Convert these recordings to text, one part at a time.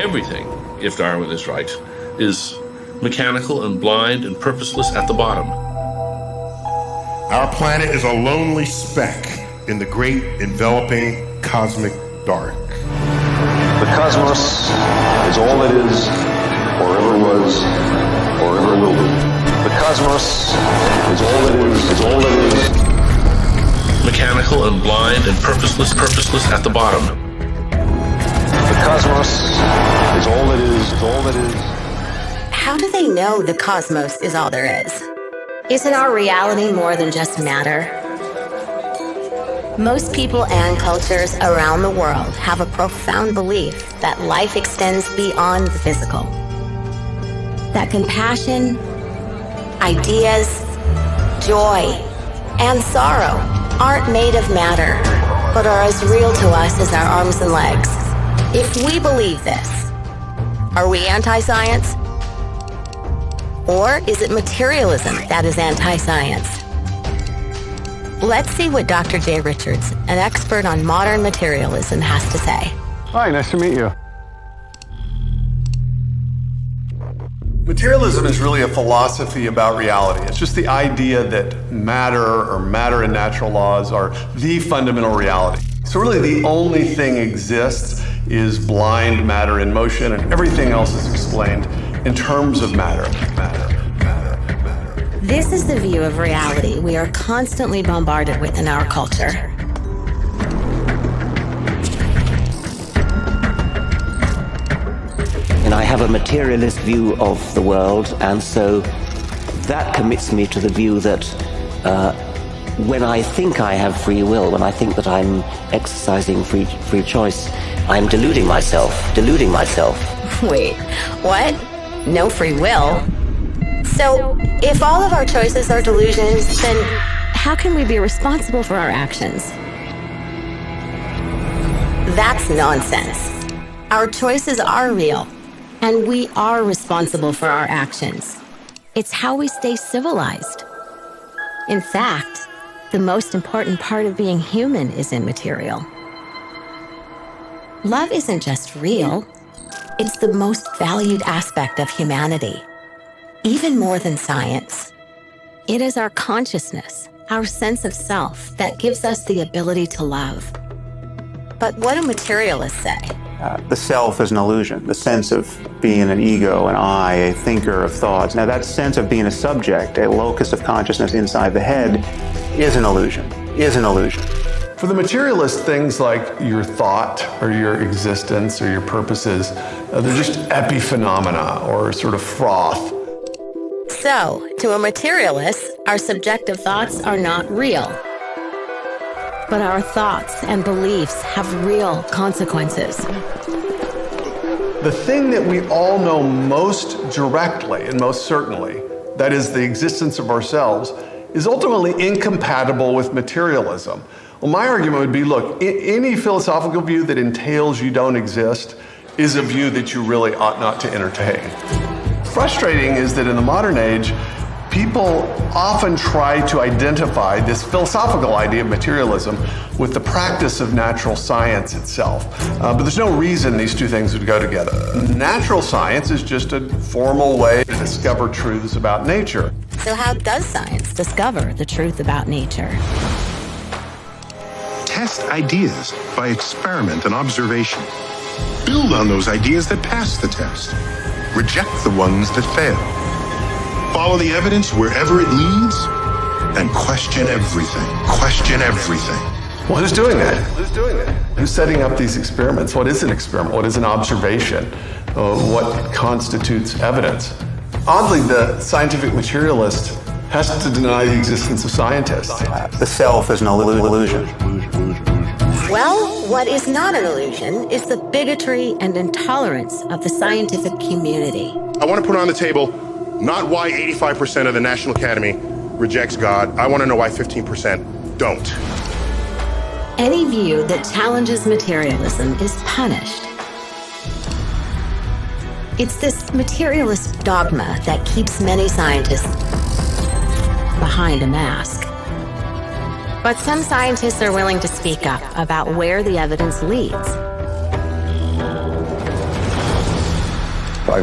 Everything, if Darwin is right, is mechanical and blind and purposeless at the bottom. Our planet is a lonely speck in the great enveloping cosmic dark. The cosmos is all it is, or ever was, or ever will be. The cosmos is all it is, Mechanical and blind and purposeless at the bottom. The cosmos is all it is, How do they know the cosmos is all there is? Isn't our reality more than just matter? Most people and cultures around the world have a profound belief that life extends beyond the physical. That compassion, ideas, joy, and sorrow aren't made of matter, but are as real to us as our arms and legs. If we believe this, are we anti-science? Or is it materialism that is anti-science? Let's see what Dr. Jay Richards, an expert on modern materialism, has to say. Hi, nice to meet you. Materialism is really a philosophy about reality. It's just the idea that matter or matter and natural laws are the fundamental reality. So really the only thing exists is blind matter in motion, and everything else is explained in terms of matter. This is the view of reality we are constantly bombarded with in our culture. And I have a materialist view of the world, and so that commits me to the view that when I think I have free will, when I think that I'm exercising free choice, I'm deluding myself. Wait, what? No free will? So, if all of our choices are delusions, then how can we be responsible for our actions? That's nonsense. Our choices are real, and we are responsible for our actions. It's how we stay civilized. In fact, the most important part of being human is immaterial. Love isn't just real, it's the most valued aspect of humanity. Even more than science, it is our consciousness, our sense of self, that gives us the ability to love. But what do materialists say? The self is an illusion, the sense of being an ego, an I, a thinker of thoughts. Now that sense of being a subject, a locus of consciousness inside the head, is an illusion. For the materialist, things like your thought or your existence or your purposes, they're just epiphenomena or sort of froth. So, to a materialist, our subjective thoughts are not real. But our thoughts and beliefs have real consequences. The thing that we all know most directly and most certainly, that is the existence of ourselves, is ultimately incompatible with materialism. Well, my argument would be, look, any philosophical view that entails you don't exist is a view that you really ought not to entertain. Frustrating is that in the modern age, people often try to identify this philosophical idea of materialism with the practice of natural science itself. But there's no reason these two things would go together. Natural science is just a formal way to discover truths about nature. So how does science discover the truth about nature? Test ideas by experiment and observation. Build on those ideas that pass the test. Reject the ones that fail. Follow the evidence wherever it leads, and question everything. Well, who's doing that? Who's setting up these experiments? What is an experiment? What is an observation? What constitutes evidence? Oddly, the scientific materialist has to deny the existence of scientists. The self is an illusion. Well, what is not an illusion is the bigotry and intolerance of the scientific community. I want to put on the table not why 85% of the National Academy rejects God. I want to know why 15% don't. Any view that challenges materialism is punished. It's this materialist dogma that keeps many scientists behind a mask. But some scientists are willing to speak up about where the evidence leads.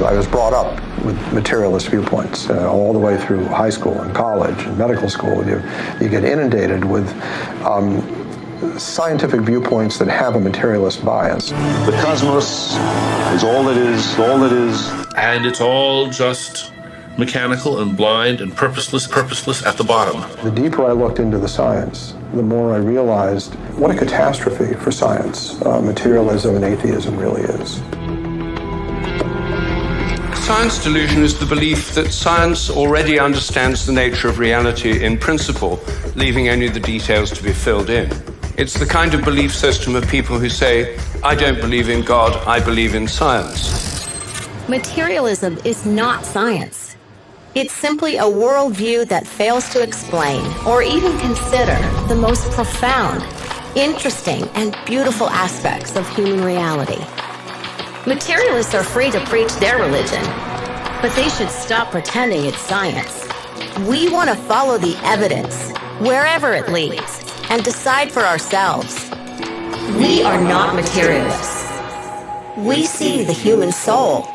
I was brought up with materialist viewpoints all the way through high school and college and medical school. You get inundated with scientific viewpoints that have a materialist bias. The cosmos is all it is, all it is. And it's all just mechanical and blind and purposeless at the bottom. The deeper I looked into the science, the more I realized what a catastrophe for science materialism and atheism really is. Science delusion is the belief that science already understands the nature of reality in principle, leaving only the details to be filled in. It's the kind of belief system of people who say, I don't believe in God, I believe in science. Materialism is not science. It's simply a worldview that fails to explain or even consider the most profound, interesting, and beautiful aspects of human reality. Materialists are free to preach their religion, but they should stop pretending it's science. We want to follow the evidence, wherever it leads, and decide for ourselves. We are not materialists. We see the human soul.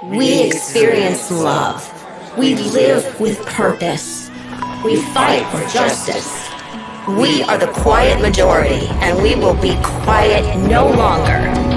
We experience love. We live with purpose. We fight for justice. We are the quiet majority, and we will be quiet no longer.